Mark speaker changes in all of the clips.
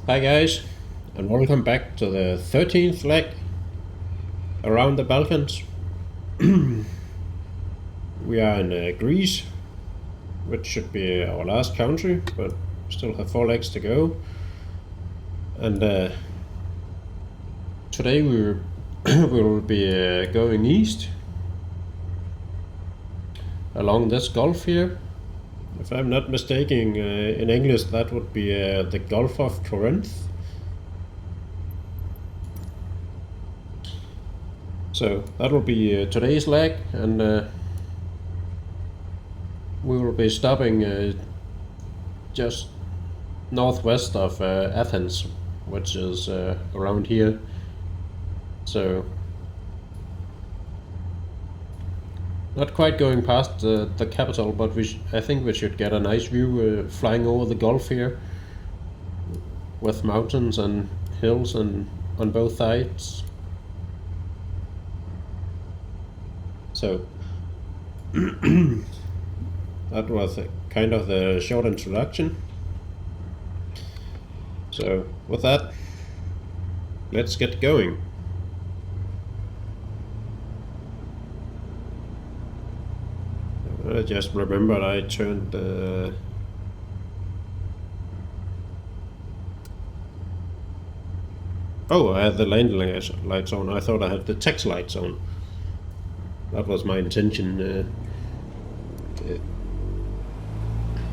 Speaker 1: Hi guys, and welcome back to the 13th leg around the Balkans. We are in Greece, which should be our last country, but still have 4 legs to go. And today we will be going east along this gulf here. If I'm not mistaken, in English that would be the Gulf of Corinth. So that will be today's leg, and we will be stopping just northwest of Athens, which is around here. So not quite going past the capital, but I think we should get a nice view flying over the Gulf here, with mountains and hills and on both sides. So that was kind of the short introduction. So with that, let's get going. I just remembered I turned oh, I had the landing lights on. I thought I had the text lights on. That was my intention.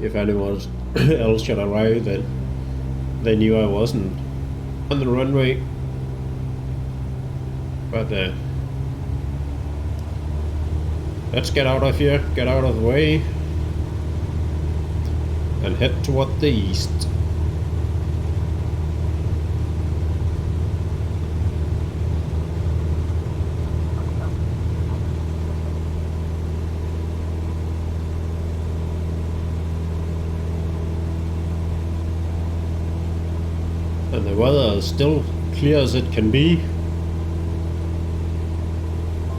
Speaker 1: If anyone else should arrive, that they knew I wasn't on the runway. But let's get out of here, get out of the way, and head toward the east. And the weather is still clear as it can be,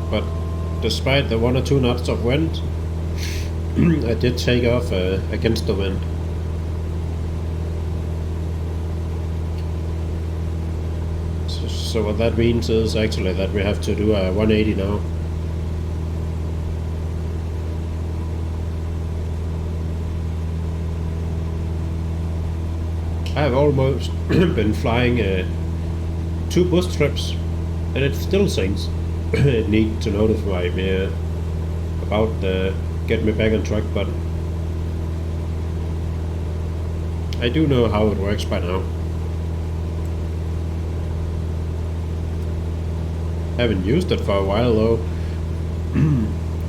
Speaker 1: but despite the 1 or 2 knots of wind, I did take off against the wind. So what that means is actually that we have to do a 180 now. I have almost been flying 2 bus trips, and it still sinks. It needs to notify me about the get me back on track button. I do know how it works by now. Haven't used it for a while though.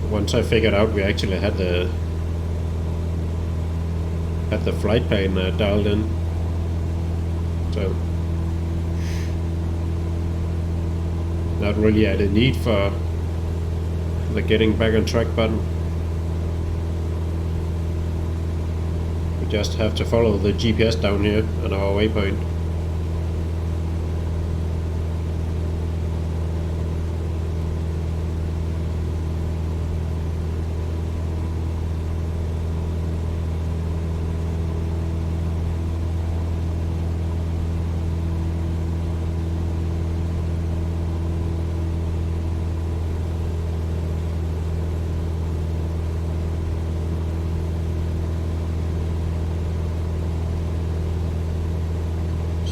Speaker 1: Once I figured out we actually had the flight plan dialed in. So not really had a need for the getting back on track button. We just have to follow the GPS down here on our waypoint.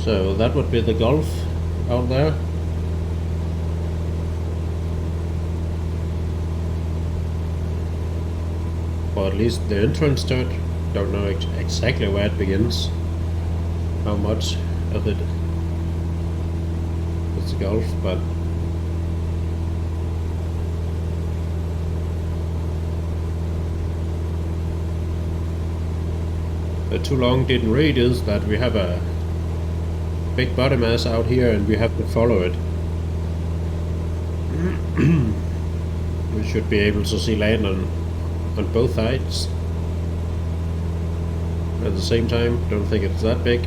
Speaker 1: So that would be the Gulf out there. Or at least the entrance to it. Don't know exactly where it begins. How much of it is the Gulf, but the too long didn't read is that we have a big body mass out here and we have to follow it. We should be able to see land on both sides at the same time. Don't think it's that big.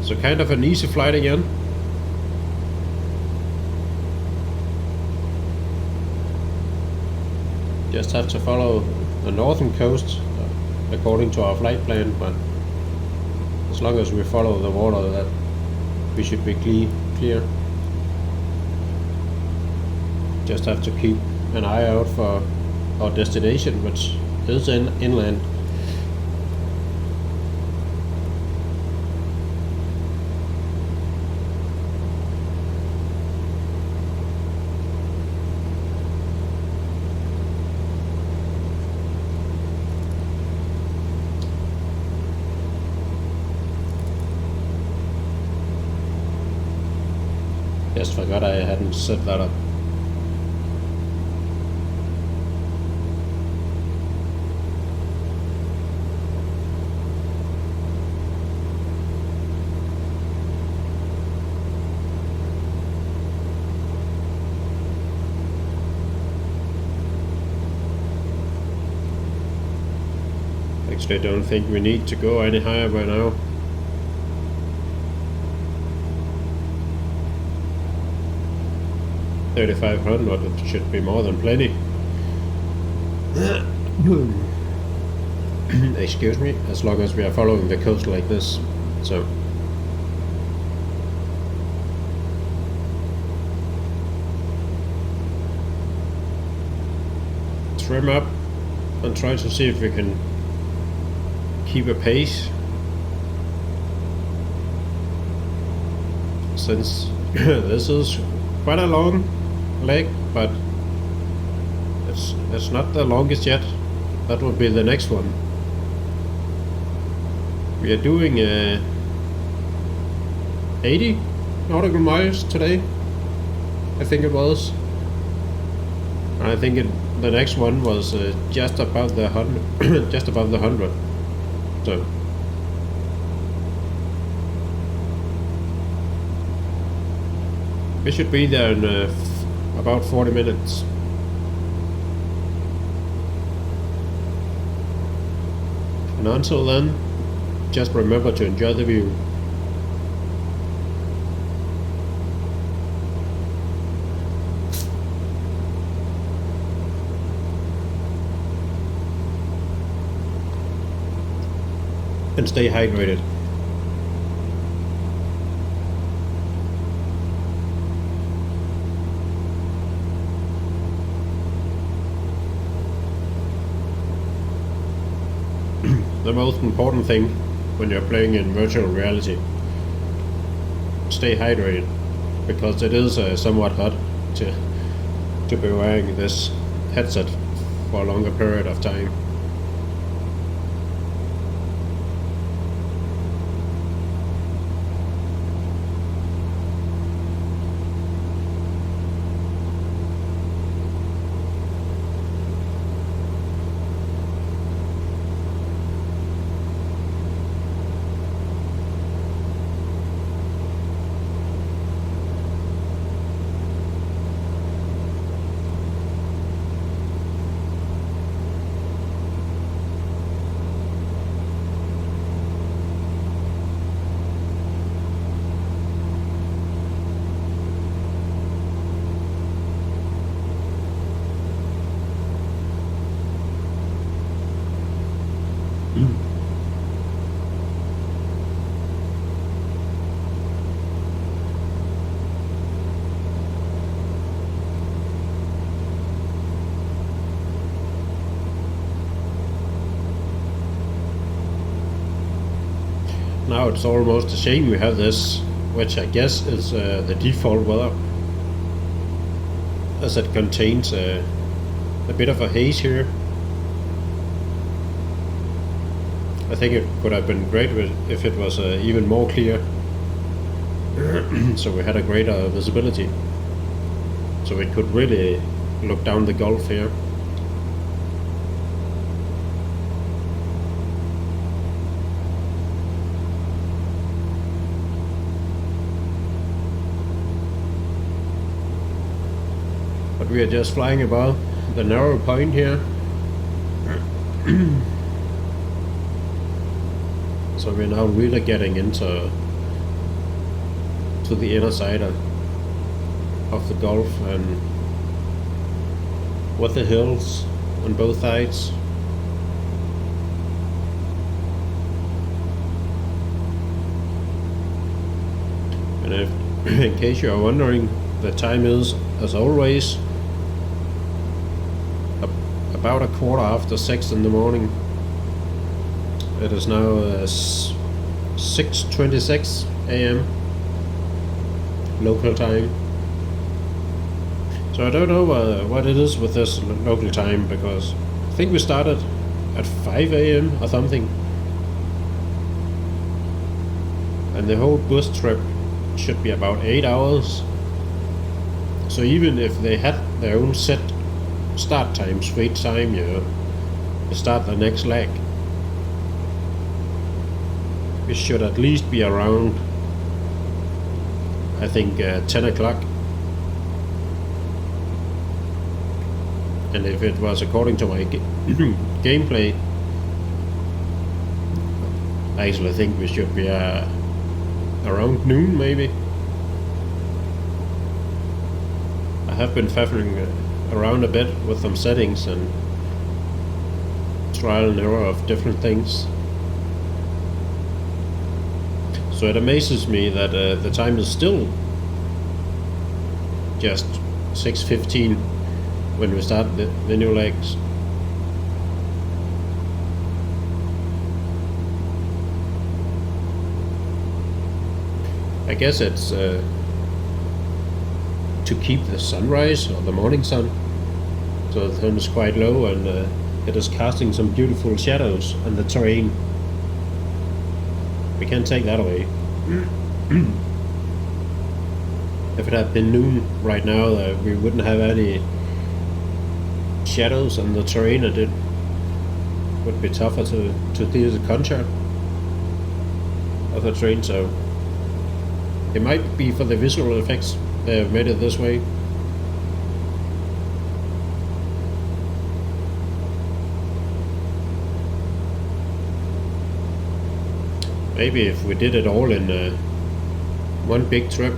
Speaker 1: So kind of an easy flight again. Just have to follow the northern coast according to our flight plan, but as long as we follow the water, that we should be clear. Just have to keep an eye out for our destination, which is inland. Just forgot I hadn't set that up. Actually, I don't think we need to go any higher by now. $3,500 should be more than plenty. Excuse me, as long as we are following the coast like this. So trim up and try to see if we can keep a pace, since this is quite a long leg, but it's not the longest yet. That will be the next one. We are doing 80 nautical miles today, I think it was. And I think the next one was just above the 100, just above the 100. So we should be there in about 40 minutes. And until then, just remember to enjoy the view. And stay hydrated. The most important thing when you're playing in virtual reality, stay hydrated, because it is somewhat hot to be wearing this headset for a longer period of time. Now it's almost a shame we have this, which I guess is the default weather, as it contains a bit of a haze here. I think it could have been great if it was even more clear, so we had a greater visibility, so we could really look down the Gulf here. But we are just flying above the narrow point here. So we're now really getting into the inner side of the Gulf, and with the hills on both sides. And if, in case you are wondering, the time is, as always, about 6:15 in the morning. It is now 6:26 a.m. local time. So I don't know what it is with this local time, because I think we started at 5 a.m. or something. And the whole bus trip should be about 8 hours. So even if they had their own set start time, straight time, you know, to start the next leg, we should at least be around, I think, 10 o'clock. And if it was according to my gameplay, I actually think we should be around noon, maybe. I have been faffing around a bit with some settings and trial and error of different things. So it amazes me that the time is still just 6:15 when we start the new legs. I guess it's to keep the sunrise or the morning sun, so the sun is quite low and it is casting some beautiful shadows on the terrain. We can't take that away. If it had been noon right now, we wouldn't have any shadows on the terrain, and it would be tougher to do the concert of the train. So it might be for the visual effects they have made it this way. Maybe if we did it all in one big trip,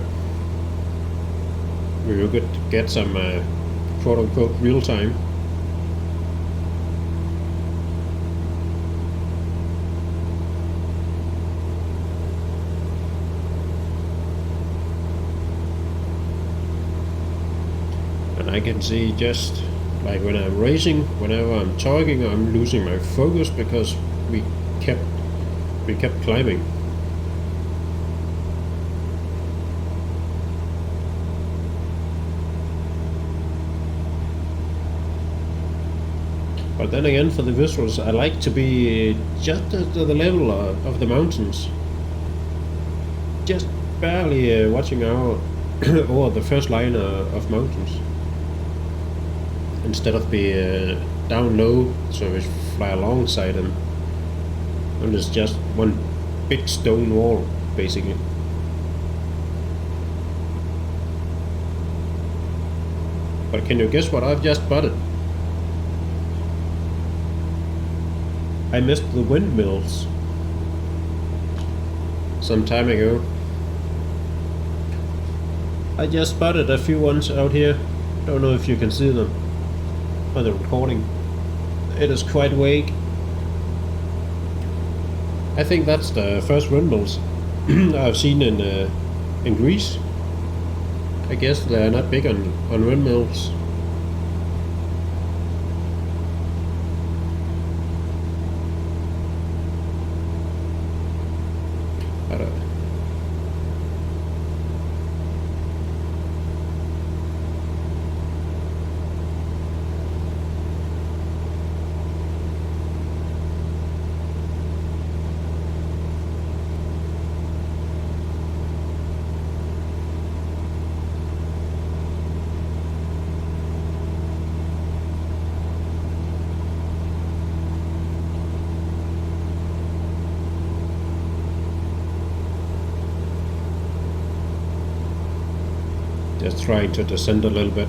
Speaker 1: we could get some quote-unquote real time. And I can see, just like when I'm racing, whenever I'm talking, I'm losing my focus because we kept climbing. But then again, for the visuals, I like to be just at the level of the mountains, just barely watching out over the first line of mountains, instead of be down low, so we fly alongside them. And it's just one big stone wall, basically. But can you guess what I've just spotted? I missed the windmills some time ago. I just spotted a few ones out here. Don't know if you can see them on the recording. It is quite vague. I think that's the first windmills I've seen in Greece. I guess they're not big on windmills. But, just trying to descend a little bit.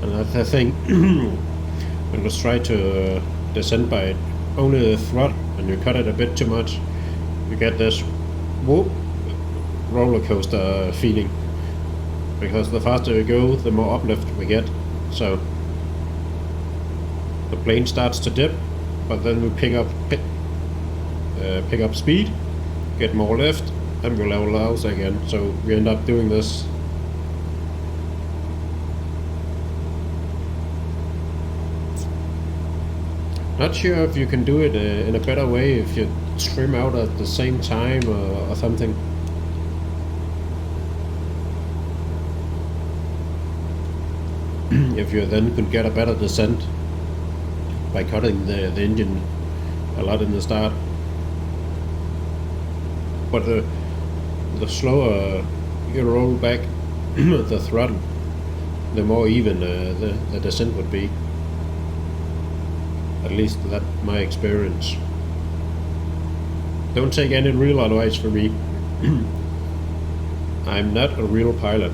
Speaker 1: And that's the thing. And let's try to descend by only the throttle, and you cut it a bit too much, you get this whoop roller coaster feeling. Because the faster we go, the more uplift we get. So the plane starts to dip, but then we pick up speed, get more lift, and we level out again. So we end up doing this. Not sure if you can do it in a better way if you trim out at the same time or something. If you then could get a better descent by cutting the engine a lot in the start. But the slower you roll back the throttle, the more even the descent would be. At least that's my experience. Don't take any real advice from me. I'm not a real pilot.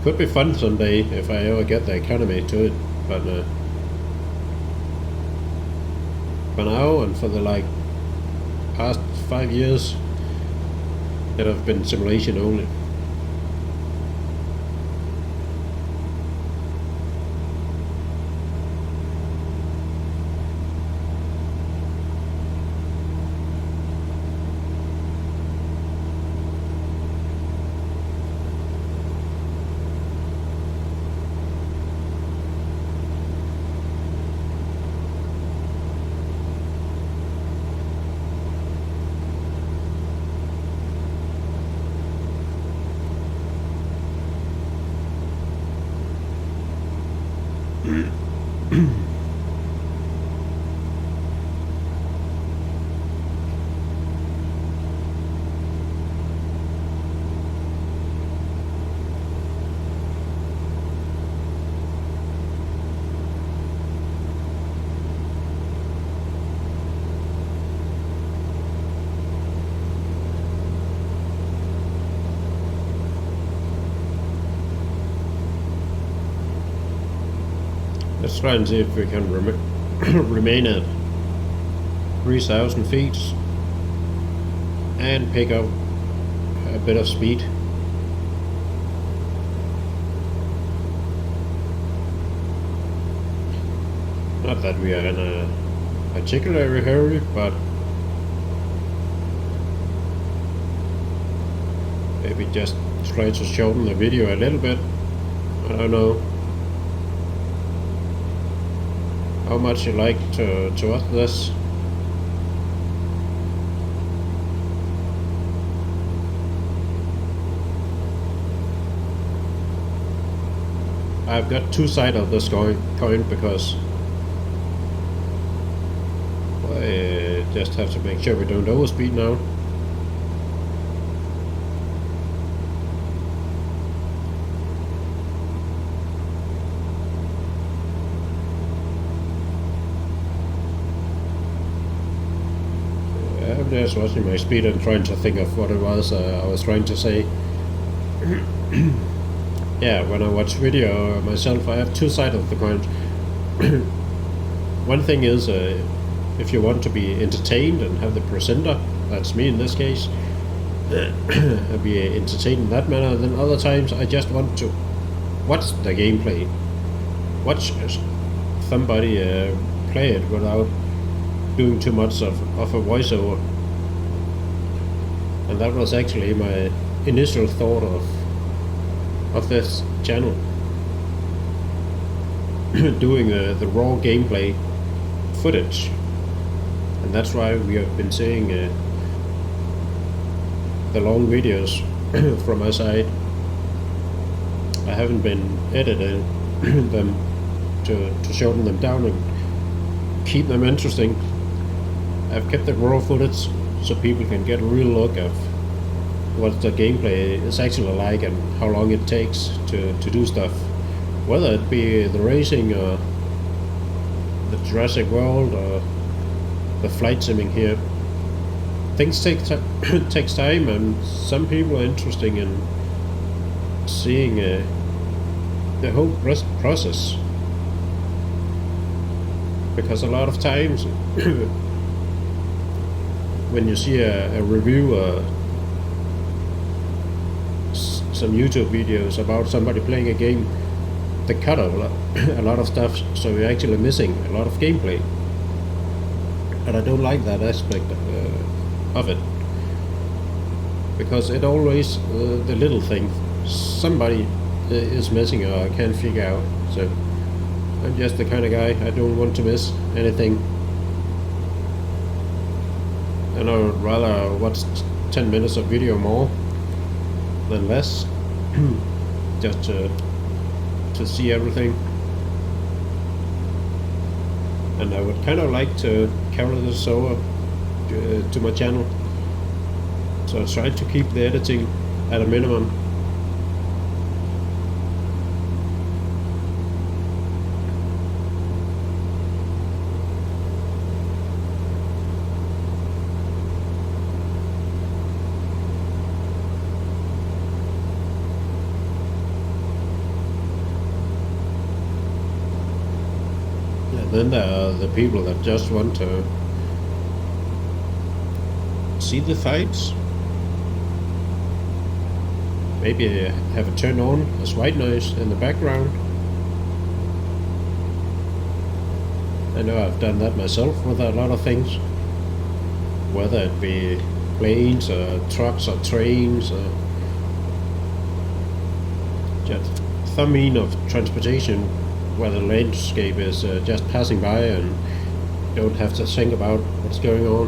Speaker 1: Could be fun someday if I ever get the economy to it, but for now and for the past 5 years, it have been simulation only. Let's try and see if we can remain at 3,000 feet and pick up a bit of speed. Not that we are in a particular hurry, but maybe just try to shorten the video a little bit. I don't know how much you like to watch this. I've got two sides of this coin because I just have to make sure we don't overspeed now. I'm just watching my speed and trying to think of what it was I was trying to say. Yeah, when I watch video myself, I have two sides of the coin. One thing is, if you want to be entertained and have the presenter, that's me in this case, be entertained in that manner, then other times I just want to watch the gameplay. Watch somebody play it without doing too much of a voiceover. And that was actually my initial thought of this channel. Doing the raw gameplay footage. And that's why we have been seeing the long videos from my side. I haven't been editing them to shorten them down and keep them interesting. I've kept the raw footage so people can get a real look of what the gameplay is actually like and how long it takes to do stuff. Whether it be the racing or the Jurassic World or the flight simming here. Things takes time, and some people are interested in seeing the whole process. because a lot of times when you see a review or some YouTube videos about somebody playing a game, they cut a lot of stuff, so you're actually missing a lot of gameplay, and I don't like that aspect of it, because it always the little thing somebody is missing or I can't figure out. So I'm just the kind of guy, I don't want to miss anything, and I would rather watch 10 minutes of video more than less, just to see everything. And I would kind of like to carry this over to my channel, so I try to keep the editing at a minimum. Then there are the people that just want to see the fights. Maybe have it turned on as white noise in the background. I know I've done that myself with a lot of things, whether it be planes or trucks or trains or just some mean of transportation, where the landscape is just passing by and don't have to think about what's going on.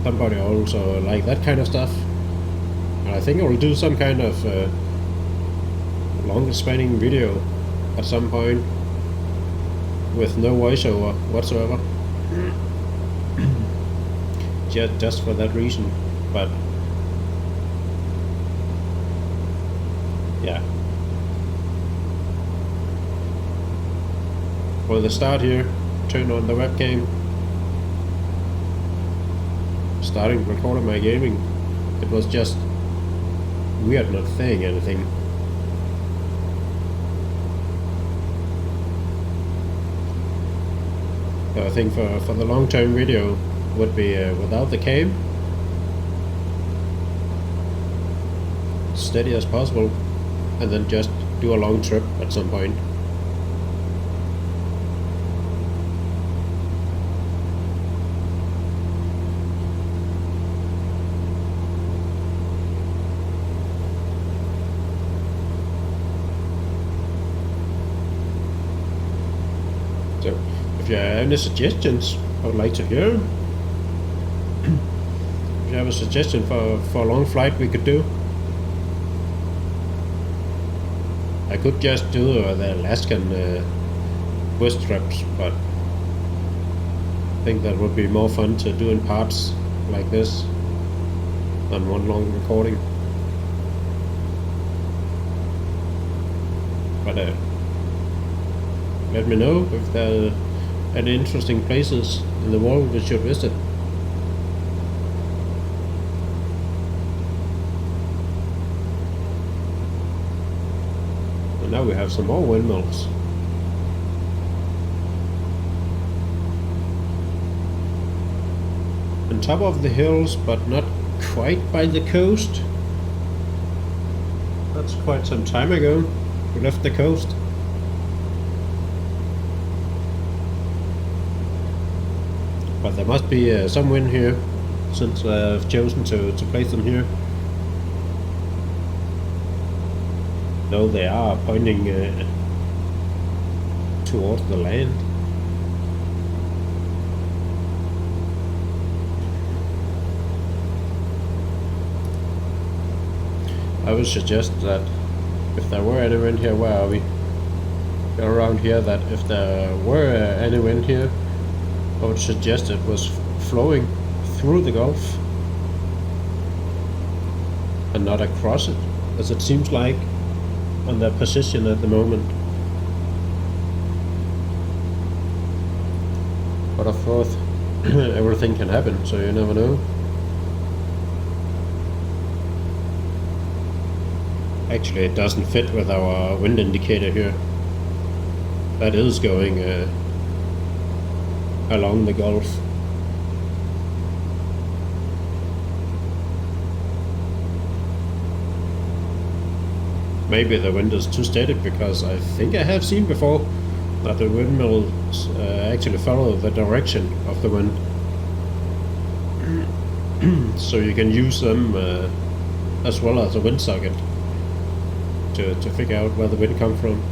Speaker 1: Somebody also like that kind of stuff. And I think I will do some kind of longer spanning video at some point with no voiceover whatsoever. just for that reason. But yeah. For the start here, turn on the webcam, starting recording my gaming. It was just weird not saying anything. So I think for the long term video would be without the cam, steady as possible, and then just do a long trip at some point. So, if you have any suggestions, I would like to hear. If you have a suggestion for a long flight we could do, I could just do the Alaskan bus trips, but I think that would be more fun to do in parts like this than one long recording. But let me know if there are any interesting places in the world we should visit. And now we have some more windmills. On top of the hills, but not quite by the coast. That's quite some time ago we left the coast. But there must be some wind here, since I've chosen to place them here. Though they are pointing towards the land. I would suggest that if there were any wind here, where are we? Around here, that if there were any wind here, I would suggest it was flowing through the Gulf and not across it, as it seems like on their position at the moment. But of course, everything can happen, so you never know. Actually, it doesn't fit with our wind indicator here. that is going along the Gulf. Maybe the wind is too static, because I think I have seen before that the windmills actually follow the direction of the wind. So you can use them as well as a wind socket to figure out where the wind comes from.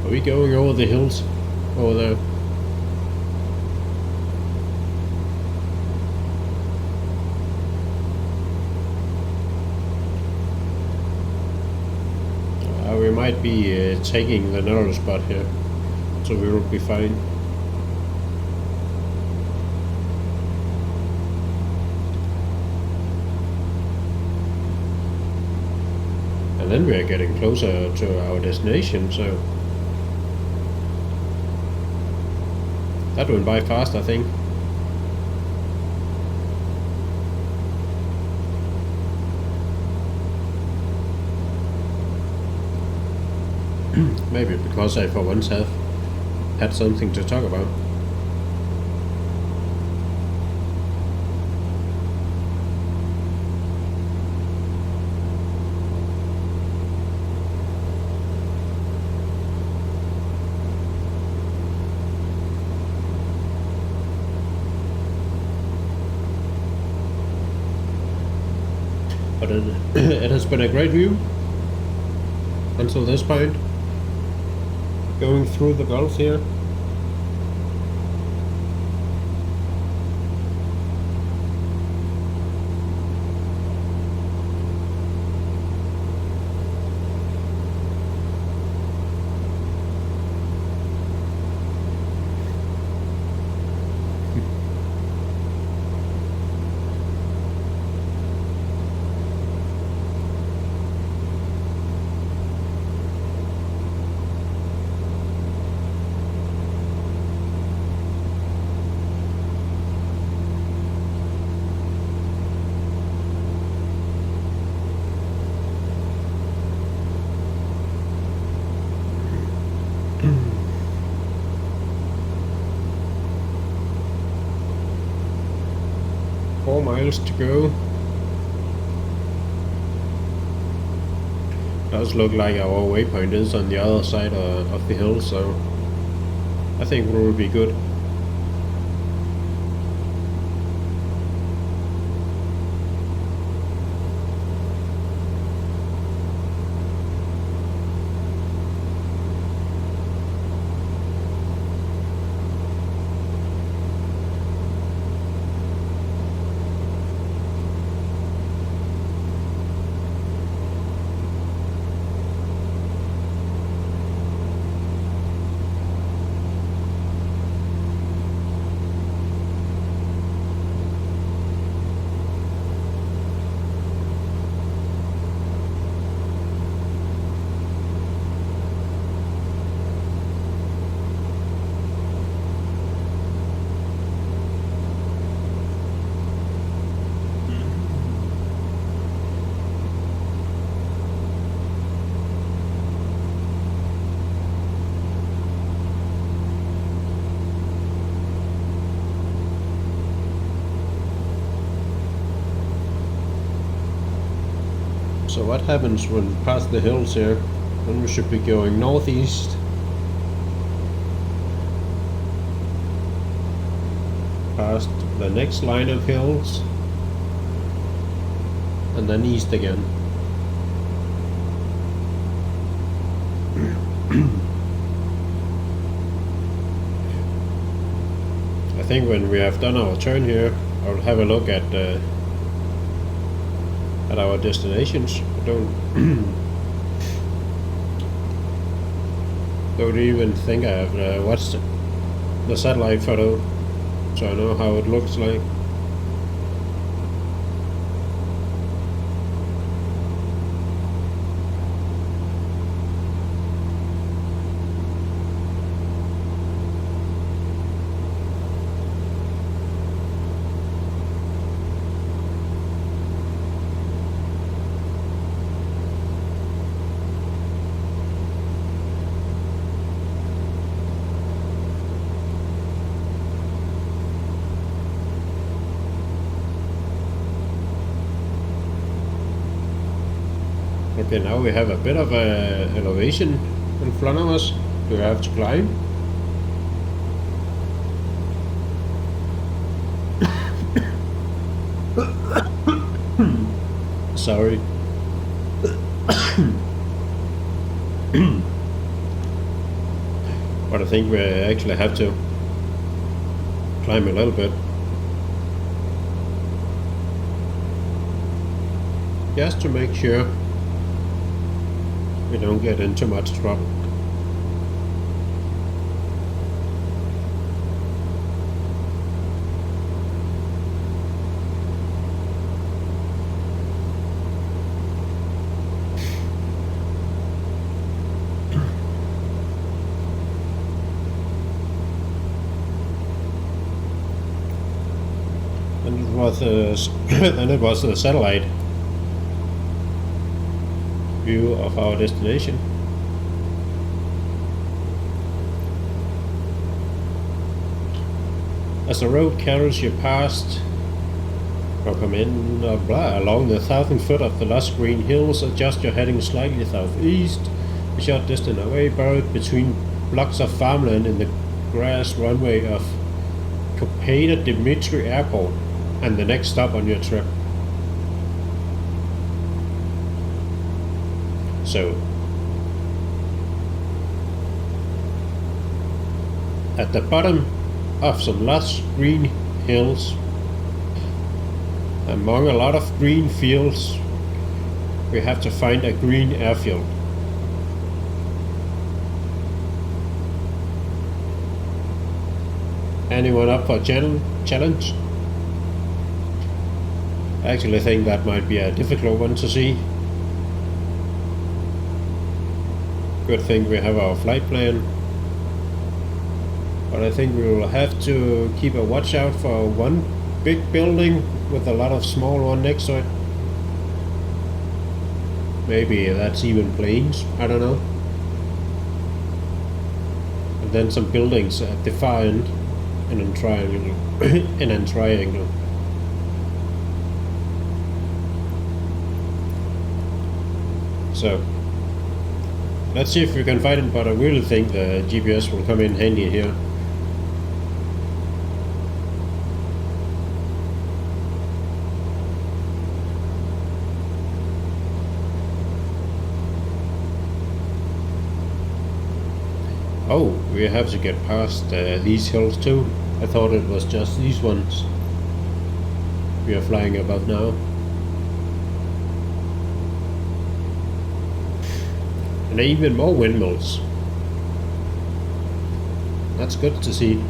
Speaker 1: Are we going over the hills over there? We might be taking the narrow spot here, so we will be fine. And then we are getting closer to our destination, so that went by fast, I think. Maybe because I for once have had something to talk about. But it has been a great view until this point. Going through the Gulf here. Four miles to go. Does look like our waypoint is on the other side of the hill, so I think we will be good. So what happens when we pass the hills here? Then we should be going northeast. Past the next line of hills. And then east again. I think when we have done our turn here, I'll have a look at our destinations. I don't even think I have watched the satellite photo, so I know how it looks like. Okay, now we have a bit of a elevation in front of us. We have to climb. Sorry. But I think we actually have to climb a little bit. Just to make sure we don't get into much trouble. And it was a satellite view of our destination. As the road carries you past or come in along the 1,000 foot of the lush green hills, adjust your heading slightly southeast, a short distance away, buried between blocks of farmland in the grass runway of Kopeda Dimitri Airport, and the next stop on your trip. So, at the bottom of some lush green hills, among a lot of green fields, we have to find a green airfield. Anyone up for a challenge? I actually think that might be a difficult one to see. Good thing we have our flight plan. But I think we will have to keep a watch out for one big building with a lot of small ones next to it. Maybe that's even planes, I don't know. And then some buildings at the far end and in triangle. In a triangle. So let's see if we can find it, but I really think the GPS will come in handy here. Oh, we have to get past these hills too. I thought it was just these ones we are flying above now. And even more windmills. That's good to see.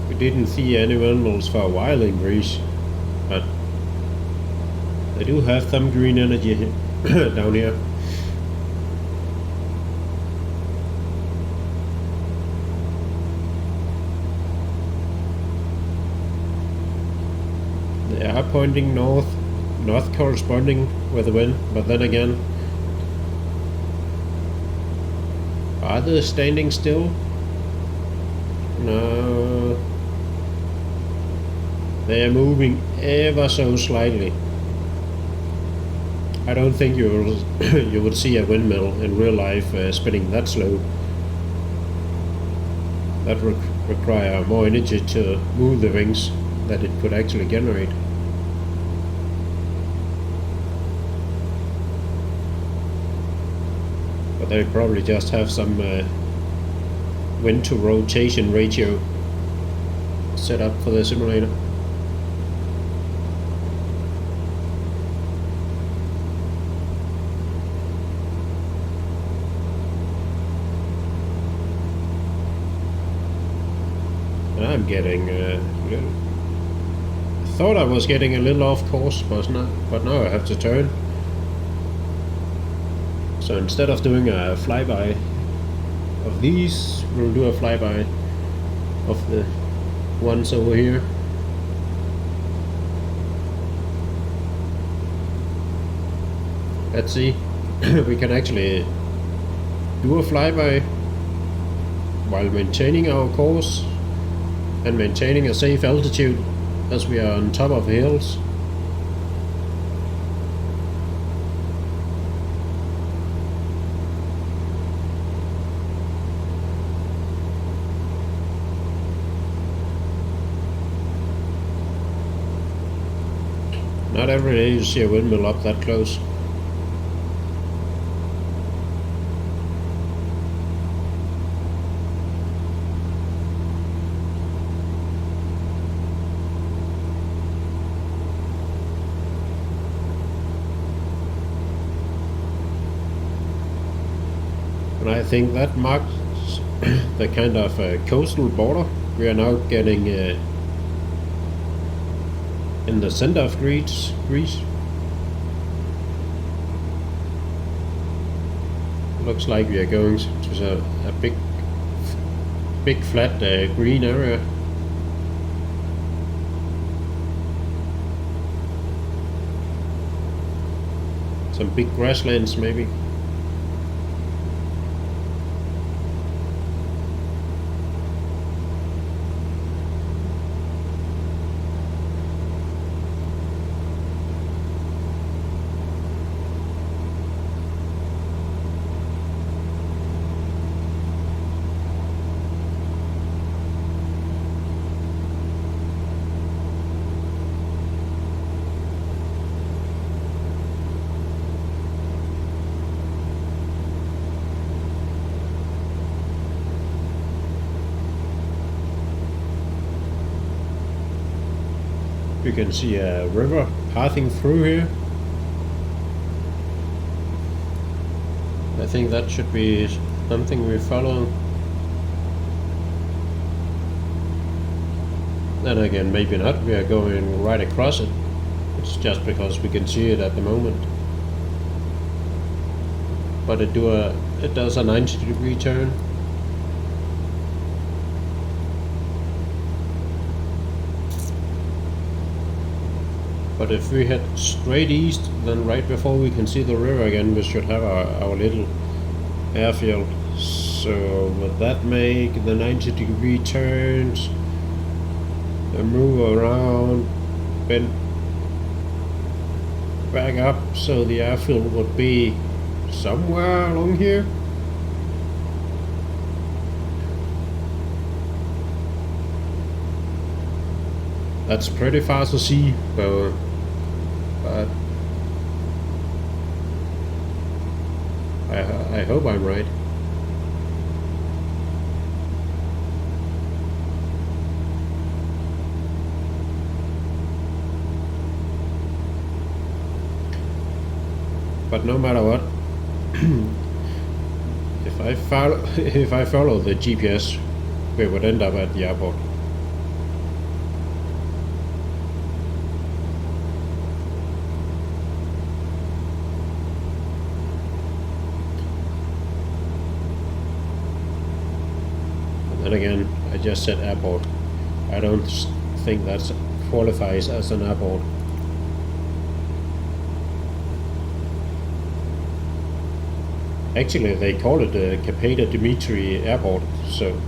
Speaker 1: We didn't see any windmills for a while in Greece, but they do have some green energy down here. They are pointing north corresponding with the wind, but then again, are they standing still? No. They are moving ever so slightly. I don't think you would see a windmill in real life spinning that slow. That would require more energy to move the wings that it could actually generate. But they probably just have some wind to rotation ratio set up for the simulator. And I'm getting I thought I was getting a little off course, but now I have to turn. So instead of doing a flyby of these, we'll do a flyby of the ones over here. Let's see. We can actually do a flyby while maintaining our course and maintaining a safe altitude as we are on top of hills. Not every day you see a windmill up that close. And I think that marks the kind of coastal border we are now getting in the center of Greece. Looks like we are going to a big flat green area. Some big grasslands maybe. You can see a river passing through here. I think that should be something we follow. Then again, maybe not. We are going right across it. It's just because we can see it at the moment. But it does a 90-degree turn. But if we head straight east, then right before we can see the river again, we should have our little airfield. So would that make the 90-degree turns and move around, bend back up, so the airfield would be somewhere along here? That's pretty fast to see, but I hope I'm right. But no matter what, if I follow the GPS, we would end up at the airport. And again, I just said airport. I don't think that qualifies as an airport. Actually, they call it the Kapata Dimitri Airport, so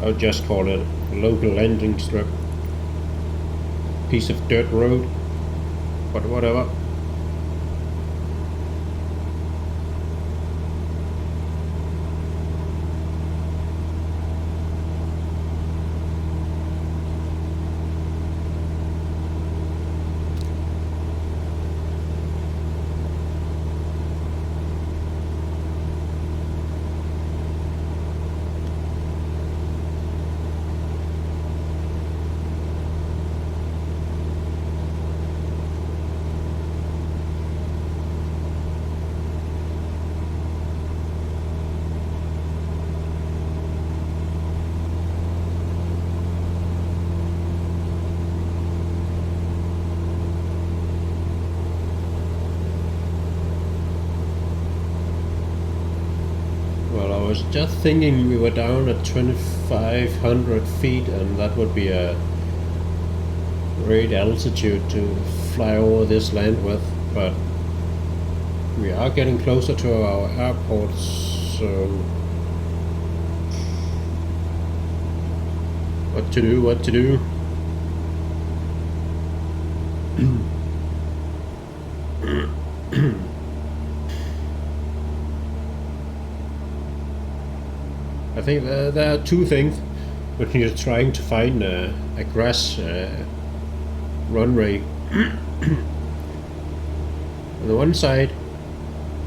Speaker 1: I'll just call it a local landing strip. Piece of dirt road, but whatever. I was just thinking we were down at 2,500 feet, and that would be a great altitude to fly over this land with, but we are getting closer to our airport, so what to do? I think there are two things when you're trying to find a grass runway. On the one side,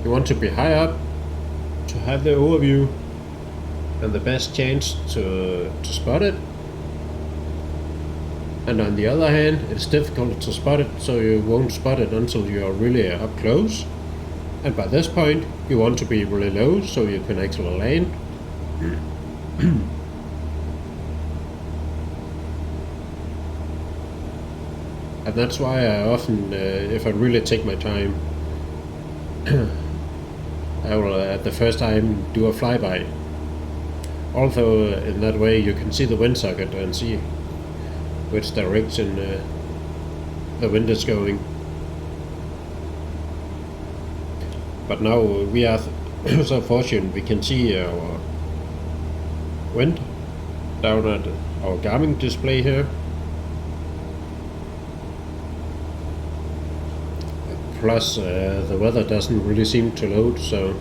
Speaker 1: you want to be high up to have the overview and the best chance to spot it. And on the other hand, it's difficult to spot it, so you won't spot it until you're really up close. And by this point, you want to be really low, so you can actually land. And that's why I often, if I really take my time, I will at the first time do a flyby. Also, in that way you can see the wind socket and see which direction the wind is going. But now we are so fortunate we can see our wind down at our Garmin display here. Plus the weather doesn't really seem to load, so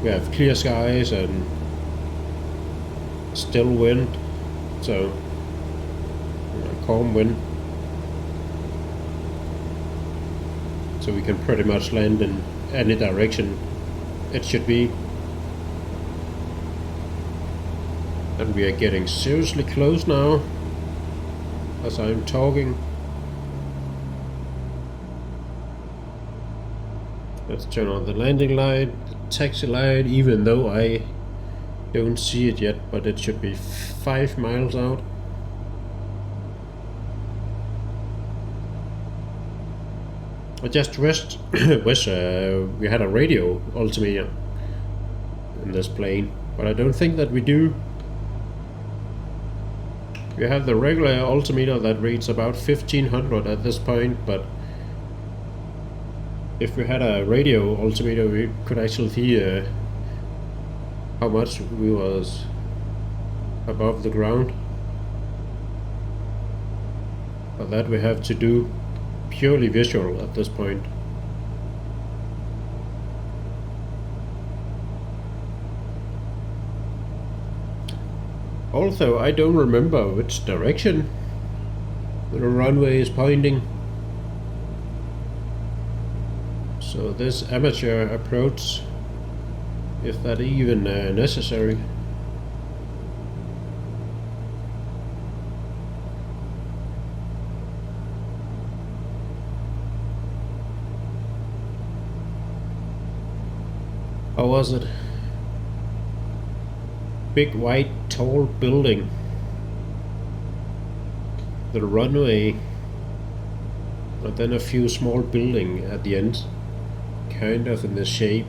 Speaker 1: we have clear skies and still wind, so calm wind, so we can pretty much land in any direction it should be. And we are getting seriously close now as I'm talking. Let's turn on the landing light, the taxi light, even though I don't see it yet, but it should be 5 miles out. I just wish we had a radio altimeter in this plane, but I don't think that we do. We have the regular altimeter that reads about 1500 at this point, but if we had a radio altimeter, we could actually see how much we was above the ground. But that we have to do purely visual at this point. Also, I don't remember which direction the runway is pointing. So this amateur approach, if that even necessary. How was it? Big white tall building. The runway, and then a few small buildings at the end, kind of in the shape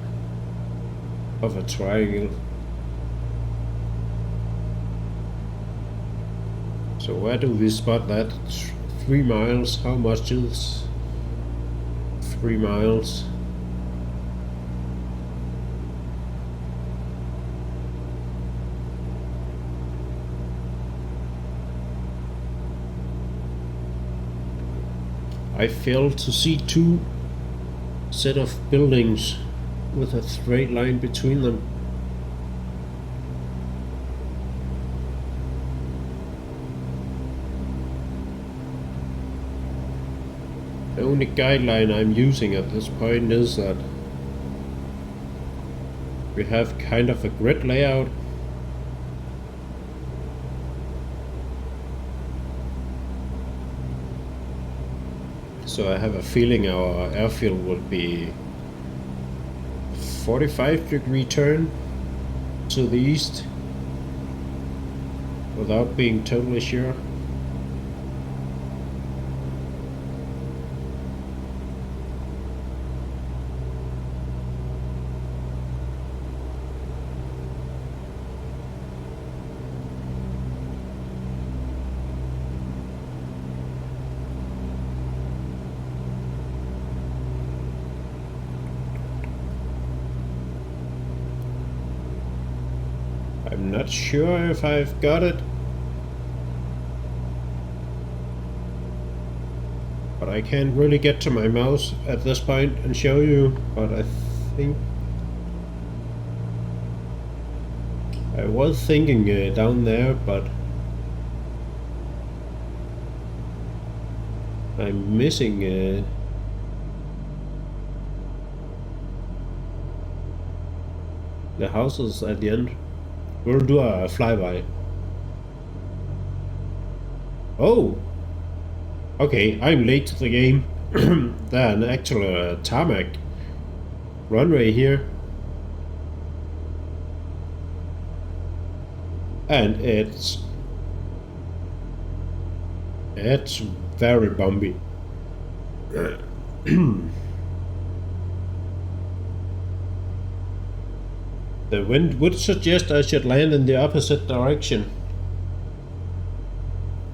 Speaker 1: of a triangle. So where do we spot that? 3 miles. How much is 3 miles? I failed to see 2 set of buildings with a straight line between them. The only guideline I'm using at this point is that we have kind of a grid layout. So I have a feeling our airfield will be 45-degree turn to the east, without being totally sure. I'm not sure if I've got it, but I can't really get to my mouse at this point and show you, but I think I was thinking down there, but I'm missing the houses at the end. We'll do a flyby. Oh! Okay, I'm late to the game. There's an actual tarmac runway here. And it's very bumpy. The wind would suggest I should land in the opposite direction,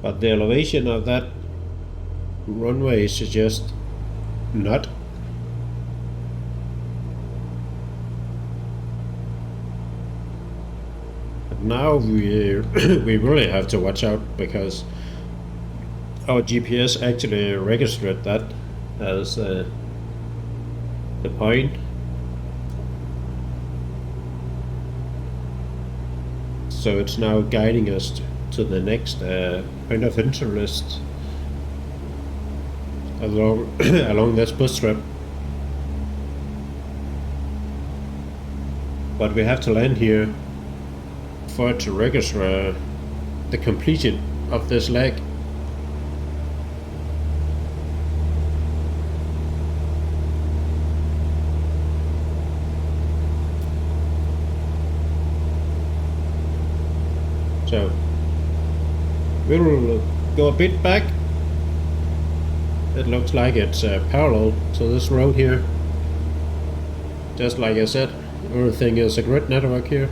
Speaker 1: but the elevation of that runway suggests not. But now we really have to watch out, because our GPS actually registered that as the point. So it's now guiding us to the next point of interest along this bus trip. But we have to land here for it to register the completion of this leg. So we'll go a bit back. It looks like it's parallel to this road here. Just like I said, everything is a grid network here.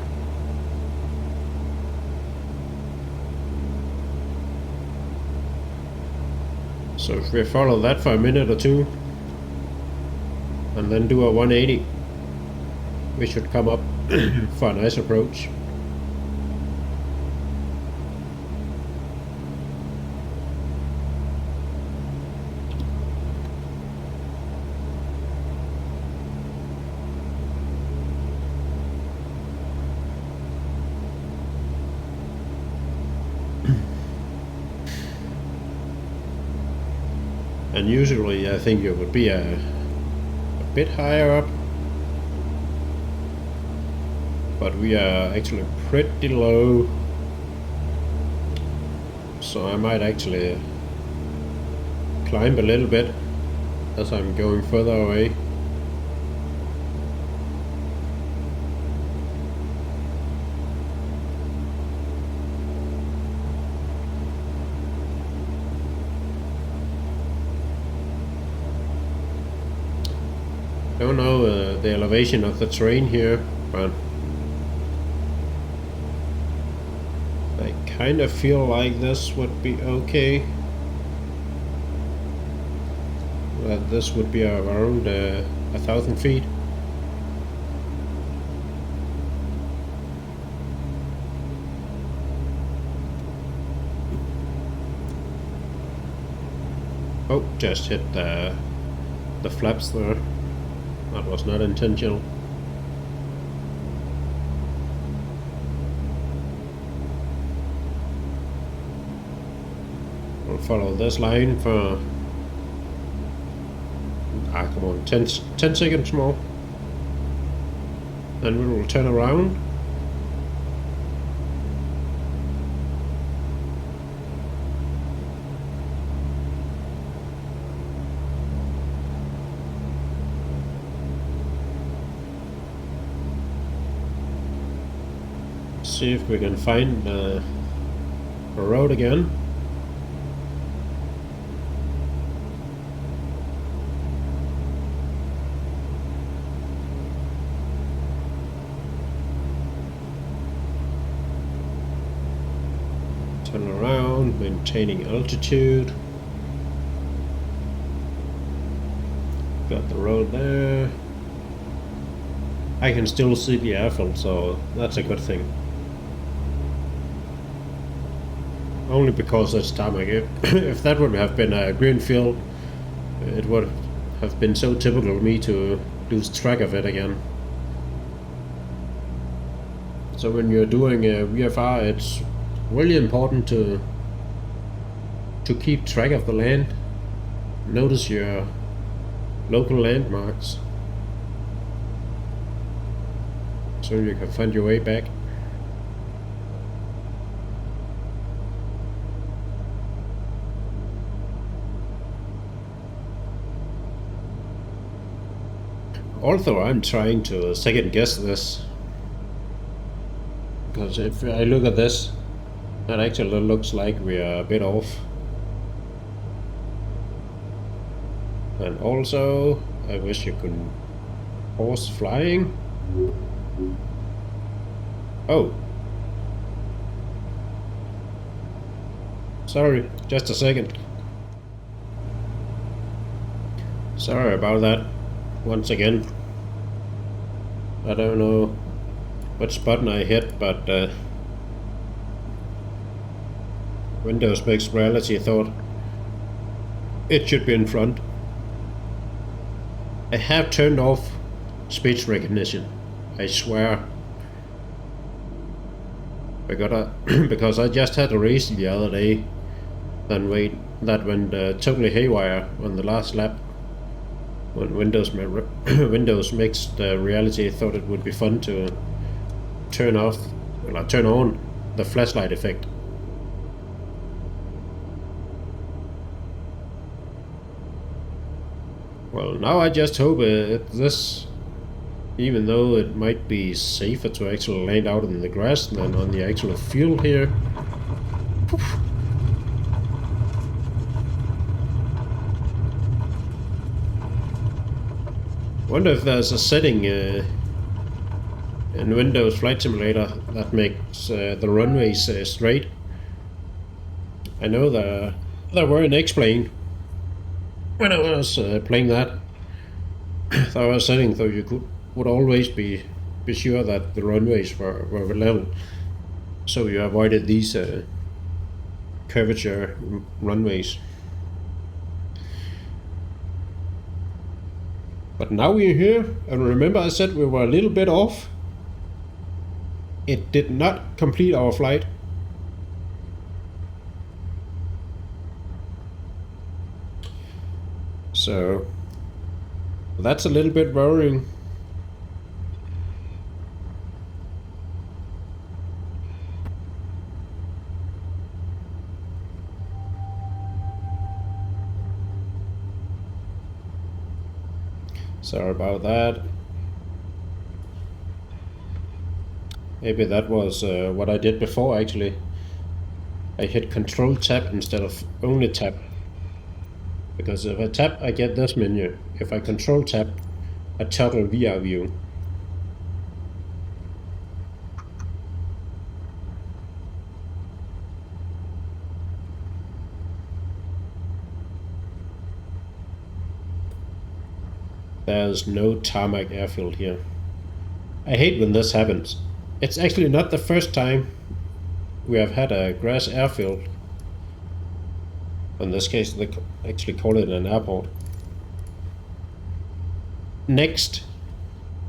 Speaker 1: So if we follow that for a minute or two and then do a 180, we should come up for a nice approach. And usually I think it would be a bit higher up, but we are actually pretty low, so I might actually climb a little bit as I'm going further away. I don't know the elevation of the terrain here, but I kind of feel like this would be okay. That this would be around 1,000 feet. Oh, just hit the flaps there. That was not intentional. We'll follow this line for come on, 10 seconds more, and we will turn around. See if we can find a road again. Turn around, maintaining altitude. Got the road there. I can still see the airfield, so that's a good thing. Only because it's tarmac. If that would have been a green field, it would have been so typical of me to lose track of it again. So when you're doing a VFR, it's really important to keep track of the land Notice your local landmarks so you can find your way back. Although I'm trying to second guess this, because if I look at this, that actually looks like we are a bit off. And also, I wish you could pause flying. Oh. Sorry, just a second. Sorry about that. Once again. I don't know which button I hit, but Windows Mixed Reality thought it should be in front. I have turned off speech recognition, I swear. Because I just had a race the other day that went totally haywire on the last lap. When Windows Mixed Reality thought it would be fun to turn on the flashlight effect. Well, now I just hope this, even though it might be safer to actually land out in the grass than on the actual field here. Wonder if there's a setting in Windows Flight Simulator that makes the runways straight. I know there were an X-plane when I was playing that. There was a setting so you would always be sure that the runways were level, so you avoided these curvature runways. But now we're here, and remember I said we were a little bit off? It did not complete our flight. So that's a little bit worrying. Sorry about that. Maybe that was what I did before actually. I hit Control Tab instead of only Tab. Because if I tap, I get this menu. If I Control Tab, I toggle VR view. There's no tarmac airfield here. I hate when this happens. It's actually not the first time we have had a grass airfield. In this case, they actually call it an airport. Next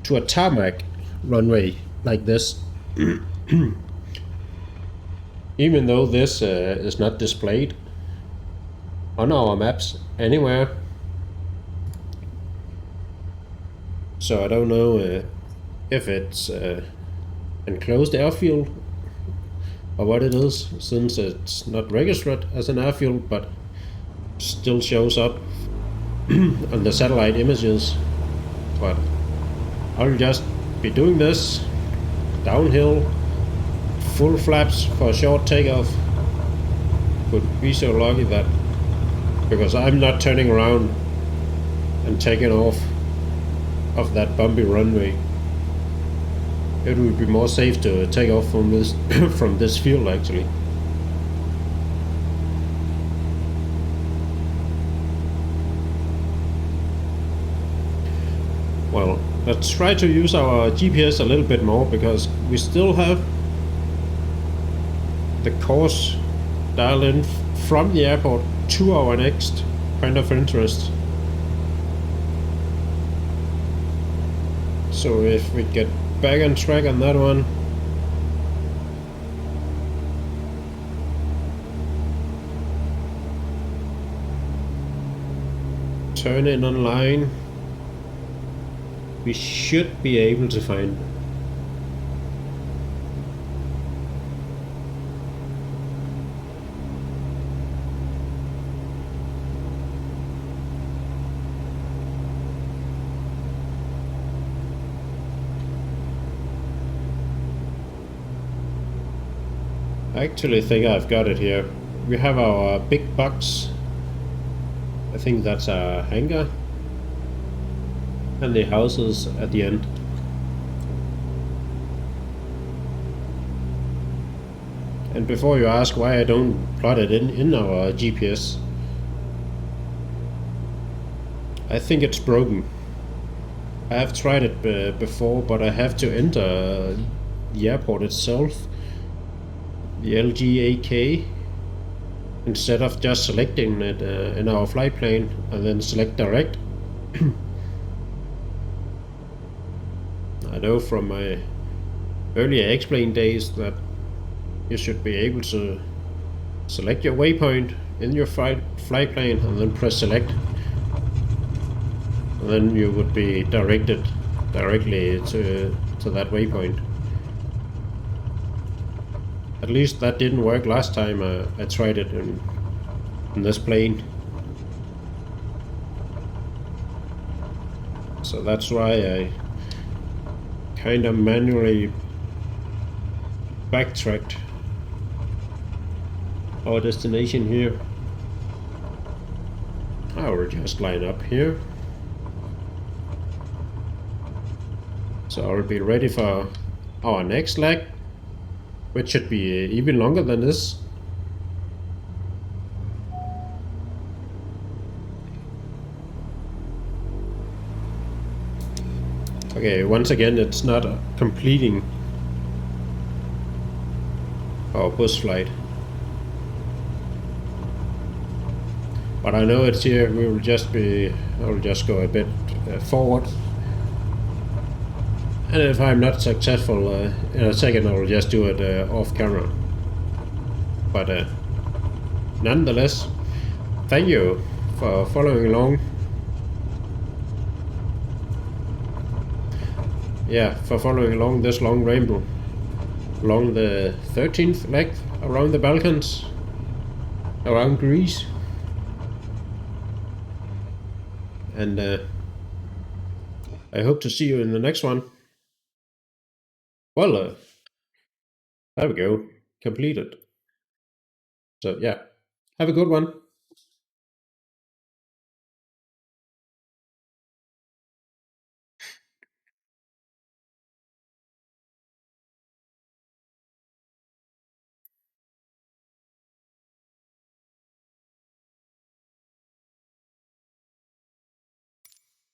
Speaker 1: to a tarmac runway like this. Even though this is not displayed on our maps anywhere. So I don't know if it's enclosed airfield or what it is, since it's not registered as an airfield but still shows up on the satellite images. But I'll just be doing this downhill, full flaps for a short takeoff. Could be so lucky that, because I'm not turning around and taking off of that bumpy runway, it would be more safe to take off from this from this field actually. Well, let's try to use our GPS a little bit more, because we still have the course dialed in from the airport to our next point of interest. So if we get back on track on that one. turn in online. We should be able to find. I actually think I've got it here. We have our big box. I think that's a hangar. And the houses at the end. And before you ask why I don't plot it in our GPS, I think it's broken. I have tried it before, but I have to enter the airport itself, the LGAK, instead of just selecting it in our flight plane and then select direct. I know from my earlier X-Plane days that you should be able to select your waypoint in your flight plane and then press select. And then you would be directed directly to that waypoint. At least that didn't work last time I tried it in this plane. So that's why I kind of manually backtracked our destination here. I will just line up here. So I'll be ready for our next leg, which should be even longer than this. Okay, once again, it's not completing our bus flight. But I know it's here. I will just go a bit forward. And if I'm not successful in a second, I will just do it off camera. But nonetheless, thank you for following along. Yeah, for following along this long ramble along the 13th leg around the Balkans, around Greece. And I hope to see you in the next one. Well, there we go. Completed. So yeah, have a good one.